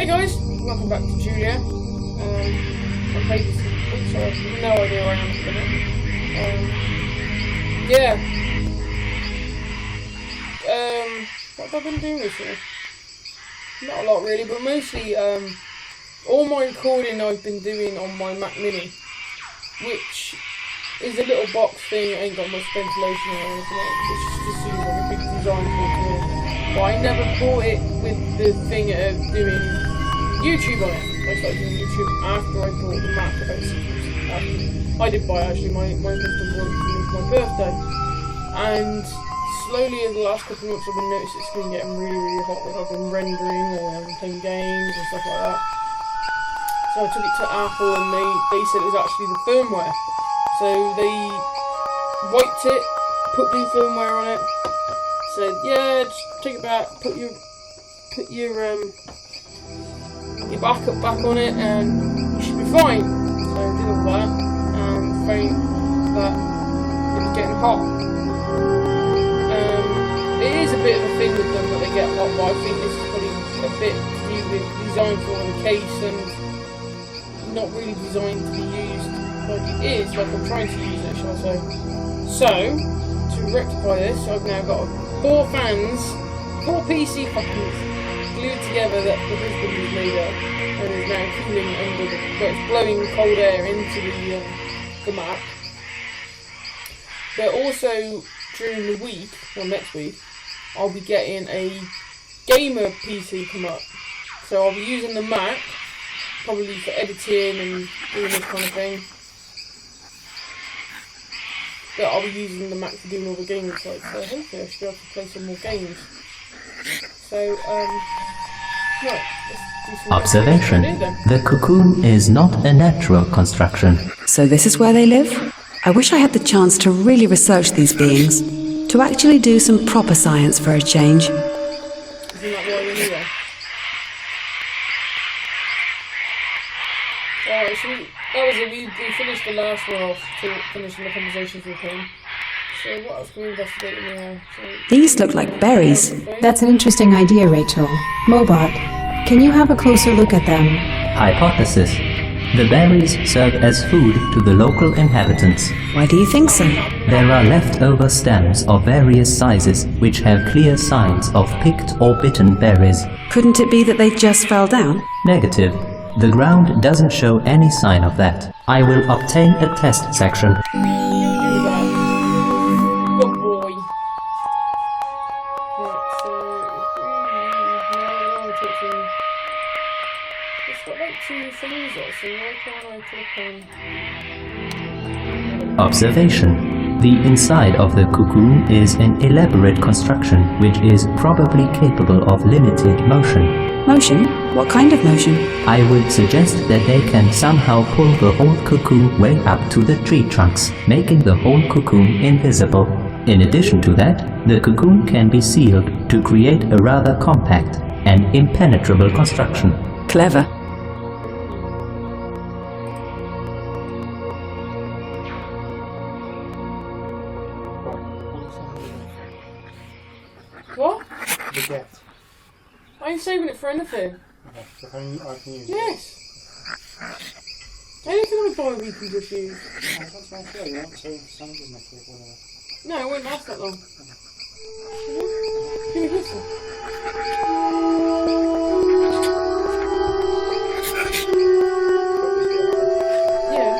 Hey guys, welcome back to J.U.L.I.A. I played this week, so I have no idea where I am at the minute. What have I been doing recently? Not a lot really, but mostly all my recording I've been doing on my Mac Mini, which is a little box thing, it ain't got much ventilation or anything, it just seems like a big design thing to me. But I never bought it with the thing of doing YouTube on it. I started doing YouTube after I bought the Mac, basically. I did buy it actually, my husband bought it for my birthday. And slowly over the last couple of months I've been noticing it's been getting really hot when I've been rendering or I've been playing games and stuff like that. So I took it to Apple and they said it was actually the firmware. So they wiped it, put new firmware on it, said, yeah, just take it back, put your backup back on it and you should be fine. So I did all that and found that it was getting hot. It is a bit of a thing with them that they get hot, but I think this is probably a bit to do with design for the case and not really designed to be used like it is, like I'm trying to use it, shall I say. So, to rectify this, I've now got 4 fans, 4 PC buttons glued together that the husband has made up and is now cooling under the, but it's blowing cold air into the Mac. But also, during the week, or next week, I'll be getting a gamer PC come up. So I'll be using the Mac, probably for editing and doing this kind of thing. But I'll be using the Mac for doing all the gaming sites, so hopefully I should be able to play some more games. So, right, let's do some Observation. The cocoon is not a natural construction. So this is where they live? I wish I had the chance to really research these beings, to actually do some proper science for a change. Isn't that why we're here? Alright, so that was it. We finished the last one off, finishing the conversations with him. So what else can we investigate in there? These look like berries. That's an interesting idea, Rachel. Mobot, can you have a closer look at them? Hypothesis. The berries serve as food to the local inhabitants. Why do you think so? There are leftover stems of various sizes which have clear signs of picked or bitten berries. Couldn't it be that they just fell down? Negative. The ground doesn't show any sign of that. I will obtain a test section. Good boy. It's got like 2 things up, so why can't I click on... Observation. The inside of the cocoon is an elaborate construction which is probably capable of limited motion. Motion? What kind of motion? I would suggest that they can somehow pull the whole cocoon way up to the tree trunks, making the whole cocoon invisible. In addition to that, the cocoon can be sealed to create a rather compact and impenetrable construction. Clever. What? Baguette. I ain't saving it for anything. Okay, so I can use it. Yes. Anything we buy we can just use. Oh, that's right, sure, you want to sandwiches next week, whatever. No, it won't last that long. Can you listen? Yeah.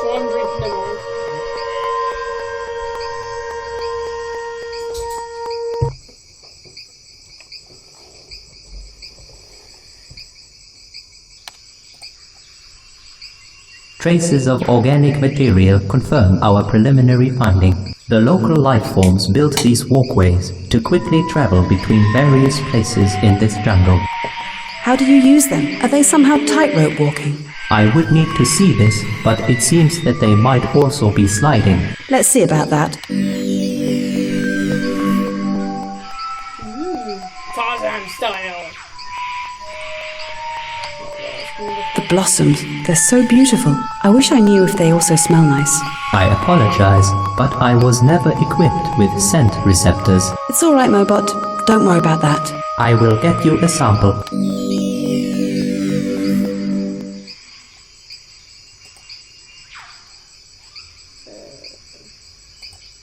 So I'm drinking them all. Traces of organic material confirm our preliminary finding. The local life forms built these walkways to quickly travel between various places in this jungle. How do you use them? Are they somehow tightrope walking? I would need to see this, but it seems that they might also be sliding. Let's see about that. Tarzan style. The blossoms, they're so beautiful. I wish I knew if they also smell nice. I apologize, but I was never equipped with scent receptors. It's alright, Mobot. Don't worry about that. I will get you a sample.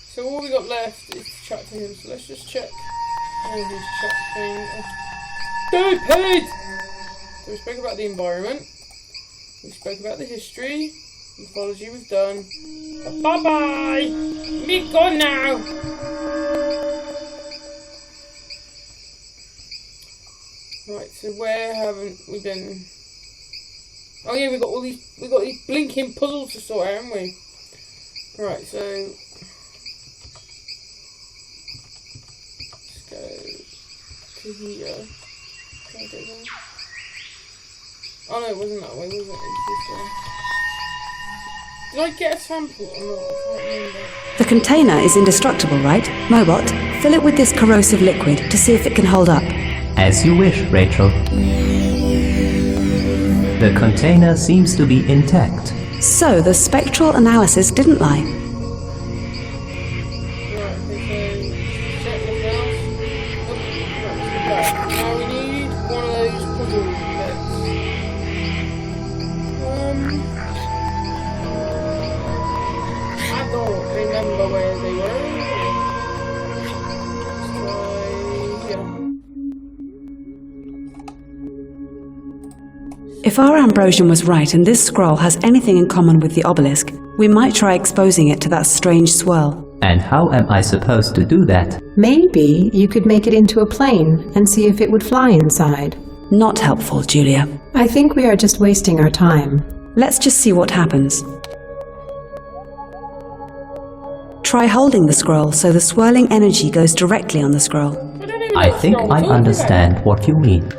So all we got left is to chat to him. So let's just check his chat thing. Stupid! So we spoke about the environment. We spoke about the history. Mythology was done. Bye bye! Me gone now! Right, so where haven't we been? Oh yeah, we got these blinking puzzles to sort out, haven't we? Right, so let's go to here. Can I go there? Oh no, it wasn't that way, was it? It was this way. Did I get a sample or not? I can't remember. The container is indestructible, right? Mobot, fill it with this corrosive liquid to see if it can hold up. As you wish, Rachel. The container seems to be intact. So the spectral analysis didn't lie. Right, okay, so check this out. Now we need one of those puzzle bits. I don't remember where they were. Let's try here. If our Ambrosian was right and this scroll has anything in common with the obelisk, we might try exposing it to that strange swirl. And how am I supposed to do that? Maybe you could make it into a plane and see if it would fly inside. Not helpful, Julia. I think we are just wasting our time. Let's just see what happens. Try holding the scroll so the swirling energy goes directly on the scroll. don't even know I what think scroll I talking understand what you mean.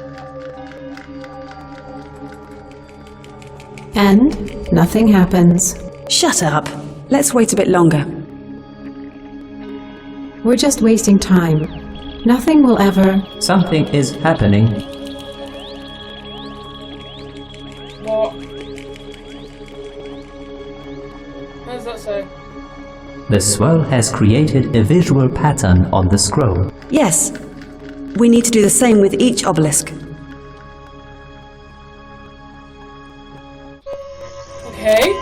And nothing happens. Shut up. Let's wait a bit longer. We're just wasting time. Nothing will ever... Something is happening. What? What does that say? The swirl has created a visual pattern on the scroll. Yes. We need to do the same with each obelisk. Okay.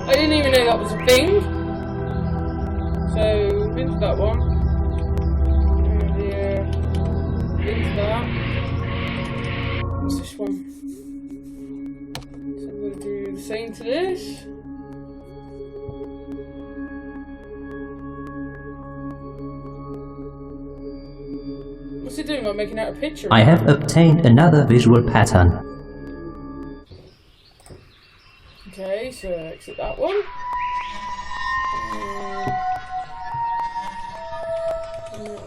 I didn't even know that was a thing. So, into that one. And into that. What's this one? So I'm going to do the same to this. What's it doing? I'm making out a picture. I have obtained another visual pattern. Okay, so exit that one.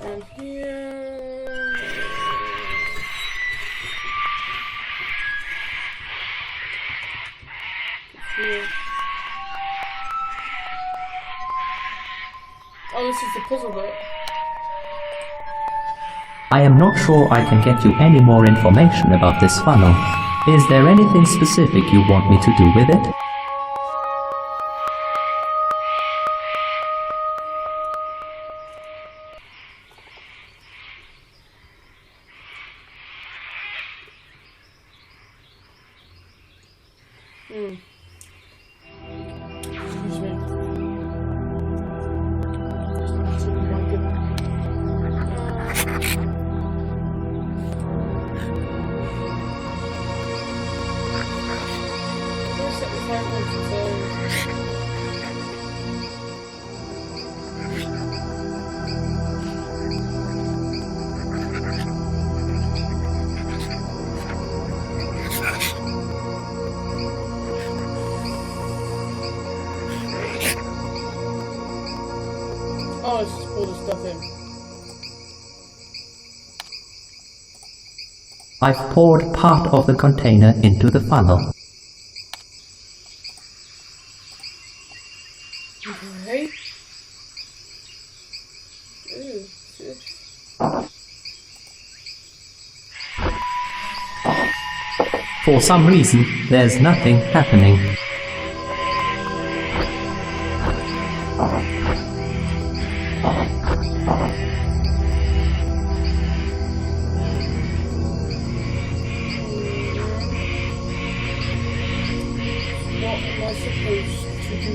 And here. Here. Oh, this is the puzzle bit. I am not sure I can get you any more information about this funnel. Is there anything specific you want me to do with it? Excuse me. Oh, let's just pull the stuff in. I've poured part of the container into the funnel. Okay. Ooh, shit. For some reason, there's nothing happening. I supposed to do?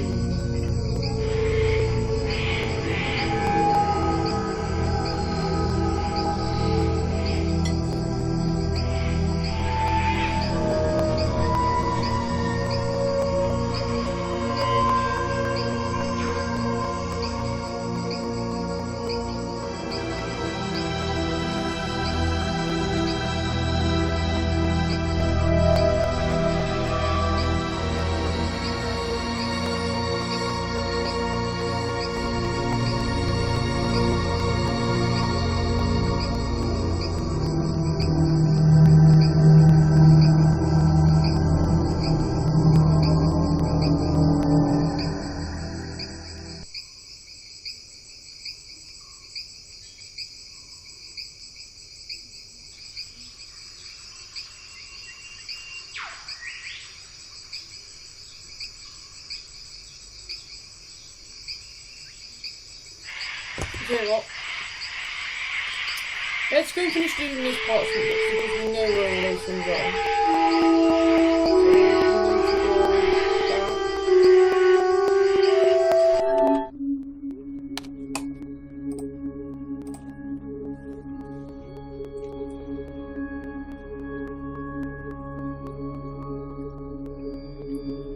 You know what? Let's go and finish doing these parts with it because we know where all those things are.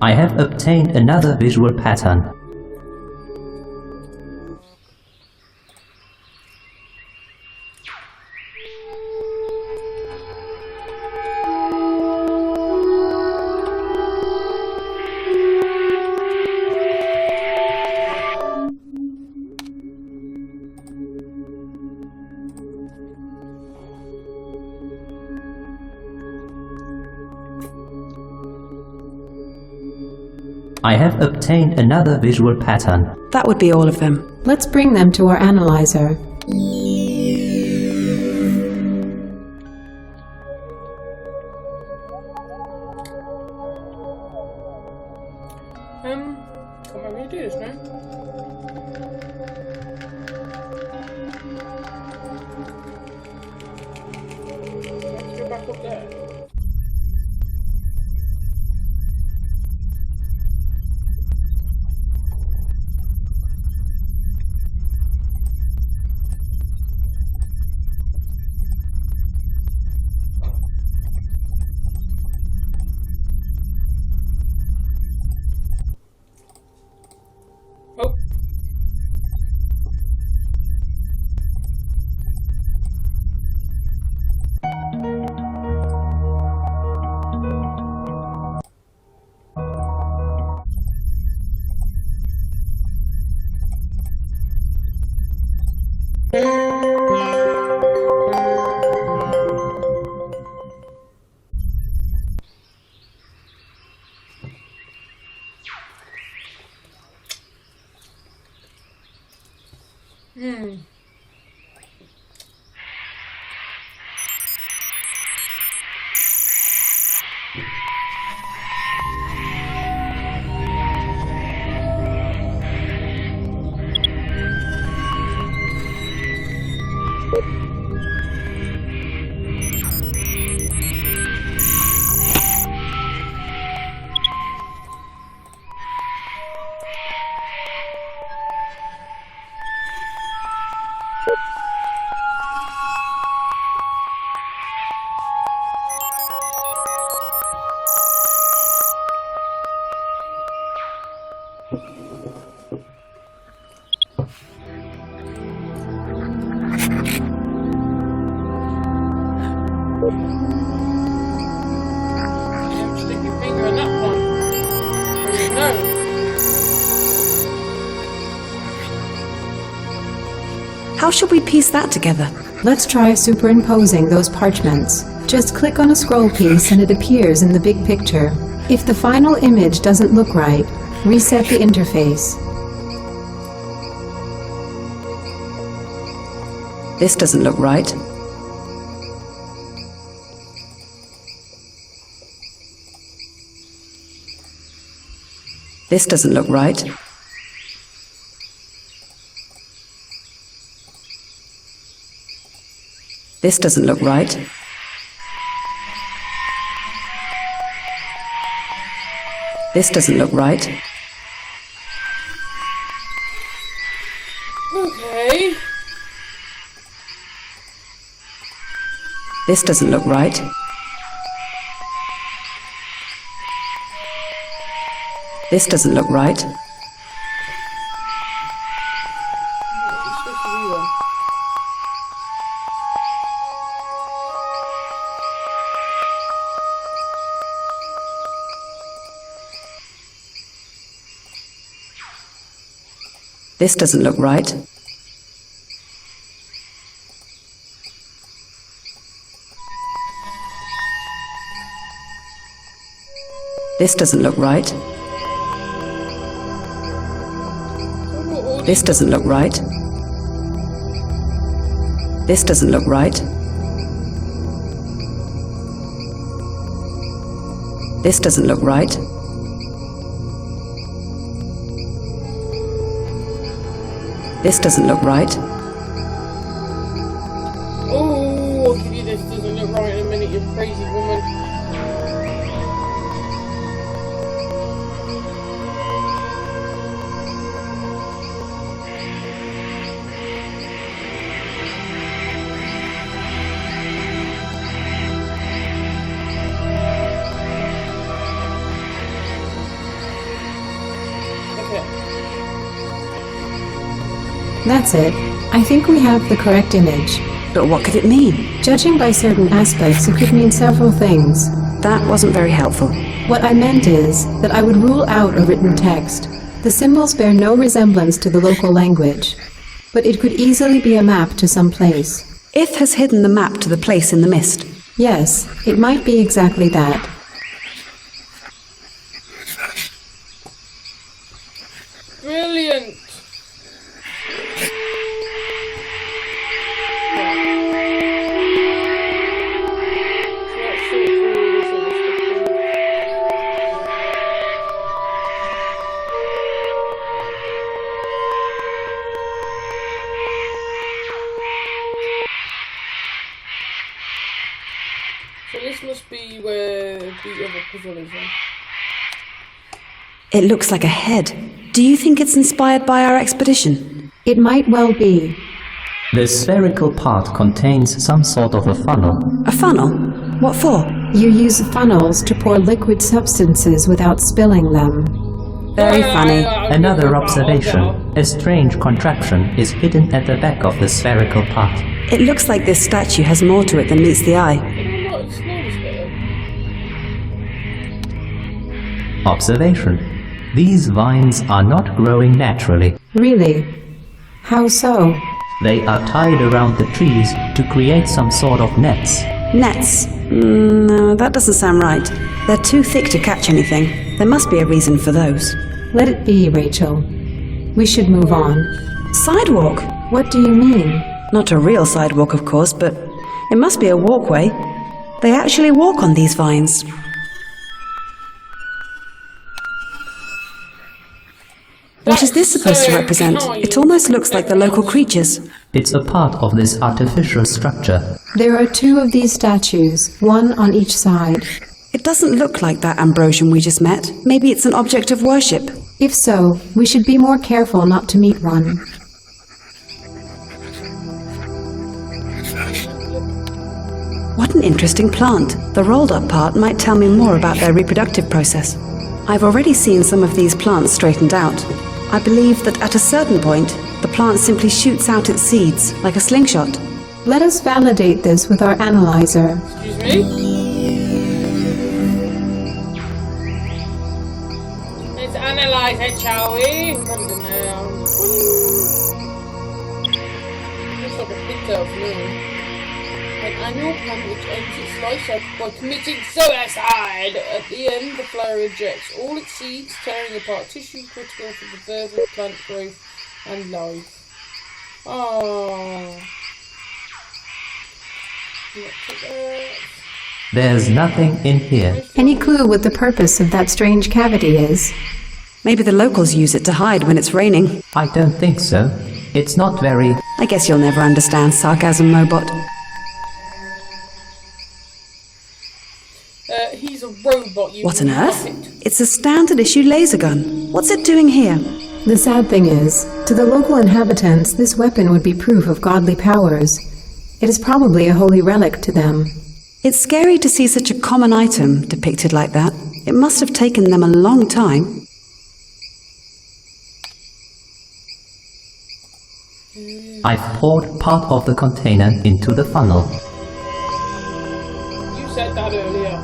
I have obtained another visual pattern. I have obtained another visual pattern. That would be all of them. Let's bring them to our analyzer. Can't remember how to do this now. Let's go back up there. Oh. Stick your finger in that one. No. How should we piece that together? Let's try superimposing those parchments. Just click on a scroll piece and it appears in the big picture. If the final image doesn't look right, reset the interface. This doesn't look right. This doesn't look right. This doesn't look right. This doesn't look right. Okay. This doesn't look right. This doesn't look right. What's it supposed to be then? This doesn't look right. This doesn't look right. This doesn't look right. This doesn't look right. This doesn't look right. This doesn't look right. Oh, I'll give you this. Doesn't look right in a minute, you crazy woman. That's it. I think we have the correct image. But what could it mean? Judging by certain aspects, it could mean several things. That wasn't very helpful. What I meant is that I would rule out a written text. The symbols bear no resemblance to the local language, but it could easily be a map to some place. If has hidden the map to the place in the mist. Yes, it might be exactly that. Brilliant. So this must be where the other puzzle is then. It looks like a head. Do you think it's inspired by our expedition? It might well be. The spherical part contains some sort of a funnel. A funnel? What for? You use funnels to pour liquid substances without spilling them. Very funny. Another observation. A strange contraption is hidden at the back of the spherical part. It looks like this statue has more to it than meets the eye. Observation. These vines are not growing naturally. Really? How so? They are tied around the trees to create some sort of nets. Nets? No, that doesn't sound right. They're too thick to catch anything. There must be a reason for those. Let it be, Rachel. We should move on. Sidewalk? What do you mean? Not a real sidewalk, of course, but it must be a walkway. They actually walk on these vines. What is this supposed to represent? It almost looks like the local creatures. It's a part of this artificial structure. There are two of these statues, one on each side. It doesn't look like that Ambrosian we just met. Maybe it's an object of worship. If so, we should be more careful not to meet one. What an interesting plant. The rolled up part might tell me more about their reproductive process. I've already seen some of these plants straightened out. I believe that at a certain point, the plant simply shoots out its seeds, like a slingshot. Let us validate this with our analyzer. Excuse me? Let's analyze it, shall we? What is it now? Looks like a picture of me. An annual plant which ends its life cycle by committing suicide. At the end, the flower rejects all its seeds, tearing apart tissue critical for the further plant growth and life. Oh. There's nothing in here. Any clue what the purpose of that strange cavity is? Maybe the locals use it to hide when it's raining. I don't think so. It's not very... I guess you'll never understand sarcasm, Mobot. He's a robot. lot. You What can on earth? cut it. It's a standard issue laser gun. What's it doing here? The sad thing is, to the local inhabitants, this weapon would be proof of godly powers. It is probably a holy relic to them. It's scary to see such a common item depicted like that. It must have taken them a long time. I've poured part of the container into the funnel. You said that earlier.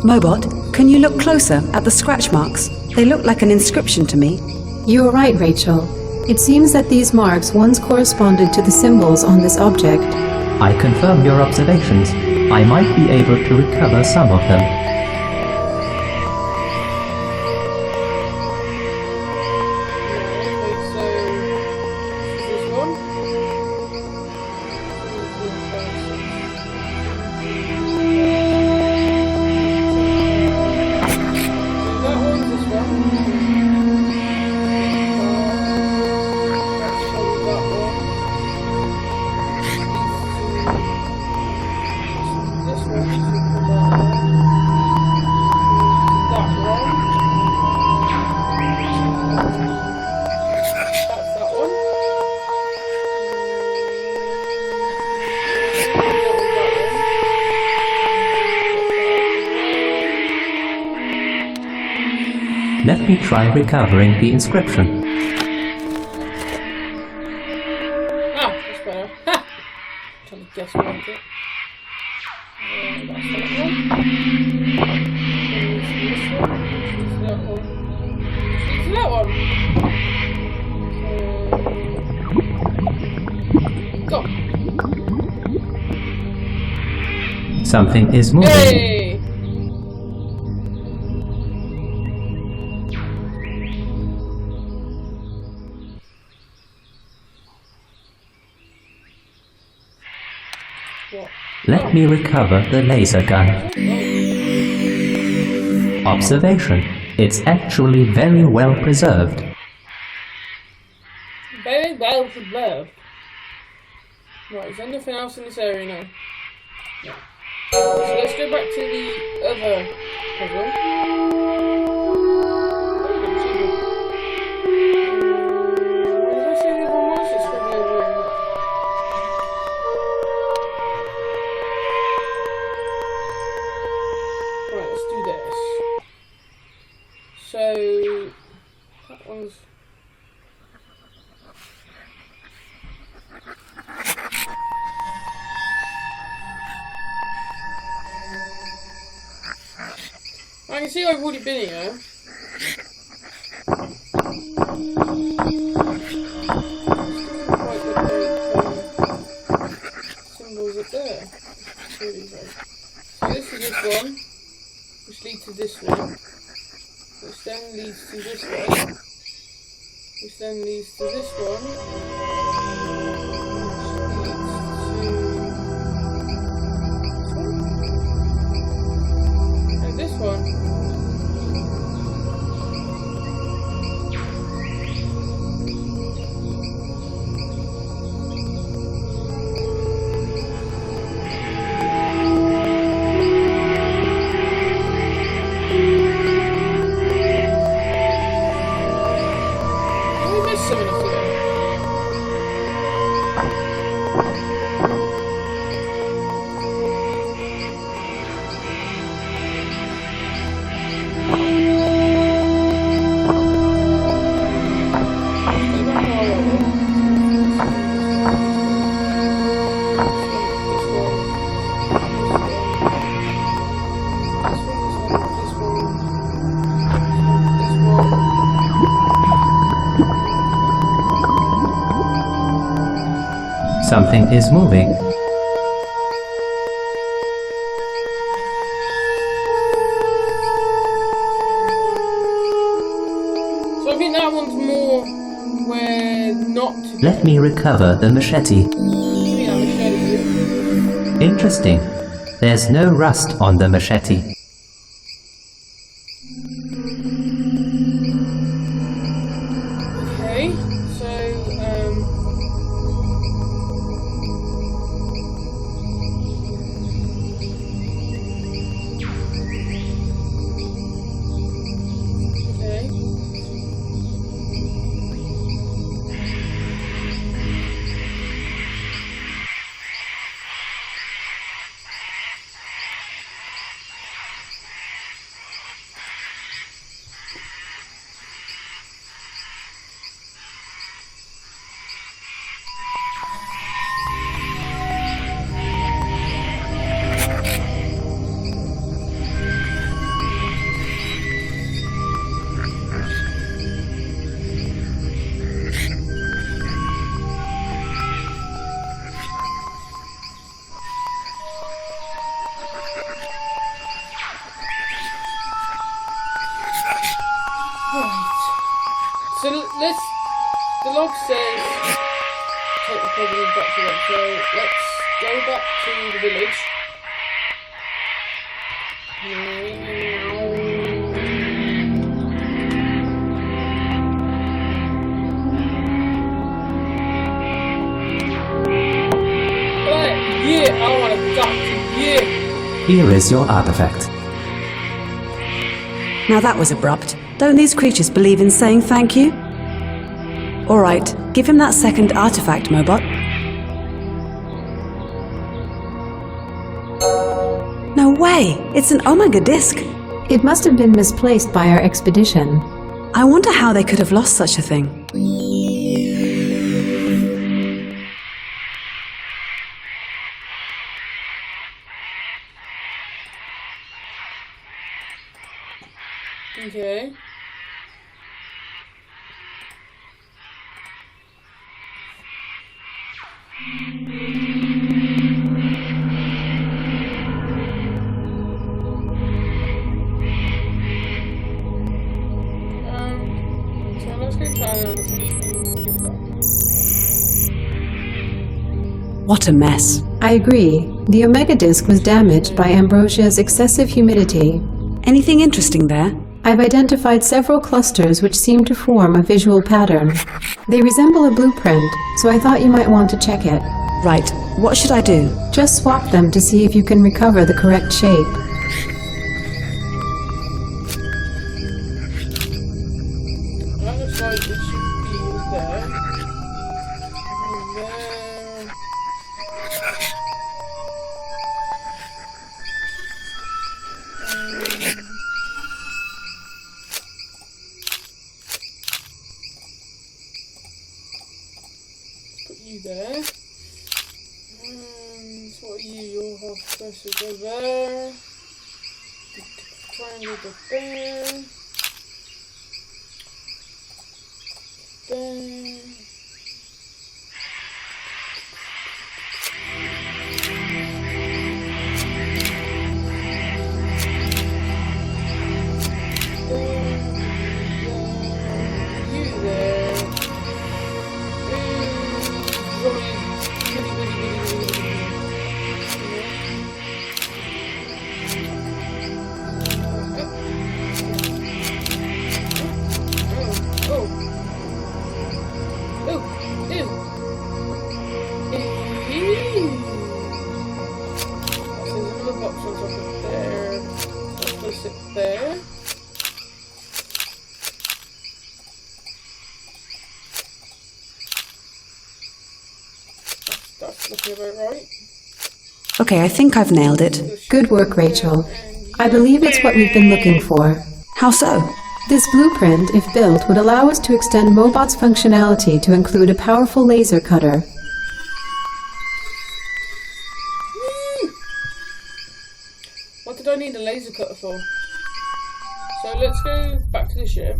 Mobot, can you look closer at the scratch marks? They look like an inscription to me. You are right, Rachel. It seems that these marks once corresponded to the symbols on this object. I confirm your observations. I might be able to recover some of them. Let me try recovering the inscription. Ah, that's better. Ha! Trying to guess what I did. That's that one. It's that one. Go. Something is moving. Hey! Let me recover the laser gun. Observation. It's actually very well preserved. Very well preserved. Right, is there nothing else in this area now? No. So let's go back to the other puzzle. What did I say the other one was? It's probably over here. Right, let's do this. So that one's I can see I've already been here. Symbols up there. So this is this one, which leads to this one, which then leads to this one, which then leads to this one, which leads to this one. Something is moving. So I think that one's more where not to go. Let me recover the machete. Give me that machete. Interesting. There's no rust on the machete. Okay, so The log says take the problem back to them. So let's go back to the village. Yeah, I want to talk to you. Here is your artifact. Now that was abrupt. Don't these creatures believe in saying thank you? Alright, give him that second artifact, Mobot. No way! It's an Omega disc! It must have been misplaced by our expedition. I wonder how they could have lost such a thing. Okay. So let's go try another fish. What a mess. I agree. The Omega Disc was damaged by Ambrosia's excessive humidity. Anything interesting there? I've identified several clusters which seem to form a visual pattern. They resemble a blueprint, so I thought you might want to check it. Right, what should I do? Just swap them to see if you can recover the correct shape. That looks like it should be there. And there. Put you there. And what are you? You're half supposed to go there. Triangle go there. There. You there. There. That's looking about right. Okay, I think I've nailed it. Good work, Rachel. I believe it's what we've been looking for. How so? This blueprint, if built, would allow us to extend Mobot's functionality to include a powerful laser cutter. What did I need a laser cutter for? So let's go back to the ship.